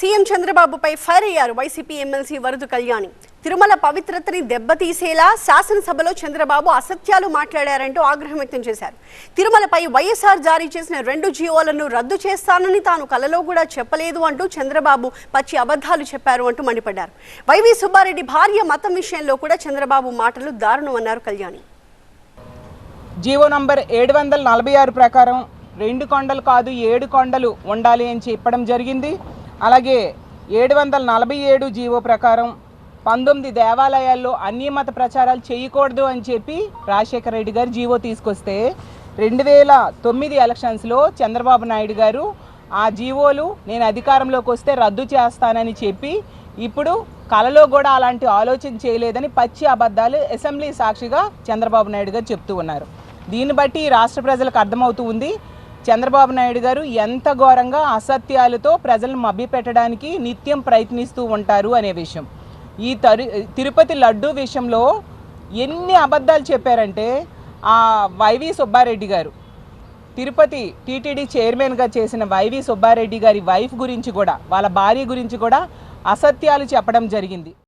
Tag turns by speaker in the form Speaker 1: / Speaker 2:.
Speaker 1: CM చంద్రబాబుపై fire అయ్యారు YCP MLC వరదు Kalyani. Tirumala పవిత్రతని దెబ్బతీసేలా శాసనసభలో చంద్రబాబు అసత్యాలు మాట్లాడారంటూ ఆగ్రహం వ్యక్తం చేశారు. తిరుమలపై వైఎస్ఆర్ జారీ చేసిన 2 జీవోలను రద్దు చేస్తానని తాను కలలో కూడా చెప్పలేదు అంటూ చంద్రబాబు పచ్చి అబద్ధాలు చెప్పారు అంటూ మండిపడ్డారు. వైవి సుబ్బారెడ్డి భార్య మతం విషయంలో కూడా చంద్రబాబు మాటలు దారుణమన్నారు కళ్యాణి.
Speaker 2: జీవో నంబర్ 746 ప్రకారం 2 కొండలు కాదు 7 కొండలు ఉండాలి అని చెప్పడం జరిగింది. అలాగే 747 జీవో ప్రకారం 19 దేవాలయాల్లో అన్యమత ప్రచారాలు చేయకూడదు అని చెప్పి రాజశేఖర రెడ్డి గారు జీవో తీసుకొస్తే 2009 ఎలక్షన్స్లో చంద్రబాబు నాయుడు గారు ఆ జీవోలు నేను అధికారంలోకి వస్తే రద్దు చేస్తానని చెప్పి ఇప్పుడు కలలో కూడా అలాంటి ఆలోచన చేయలేదని పచ్చి అబద్ధాలు అసెంబ్లీ సాక్షిగా చంద్రబాబు నాయుడు గారు చెప్తూ ఉన్నారు. దీన్ని బట్టి రాష్ట్ర ప్రజలకు అర్థమవుతూ ఉంది చంద్రబాబు నాయుడు గారు ఎంత ఘోరంగా అసత్యాలతో ప్రజలను మభ్యపెట్టడానికి నిత్యం ప్రయత్నిస్తూ ఉంటారు అనే విషయం. ఈ తిరుపతి లడ్డూ విషయంలో ఎన్ని అబద్ధాలు చెప్పారంటే ఆ వైవి సుబ్బారెడ్డి గారు తిరుపతి టీటీడీ చైర్మన్గా చేసిన వైవి సుబ్బారెడ్డి గారి వైఫ్ గురించి కూడా వాళ్ళ భార్య గురించి కూడా అసత్యాలు చెప్పడం జరిగింది.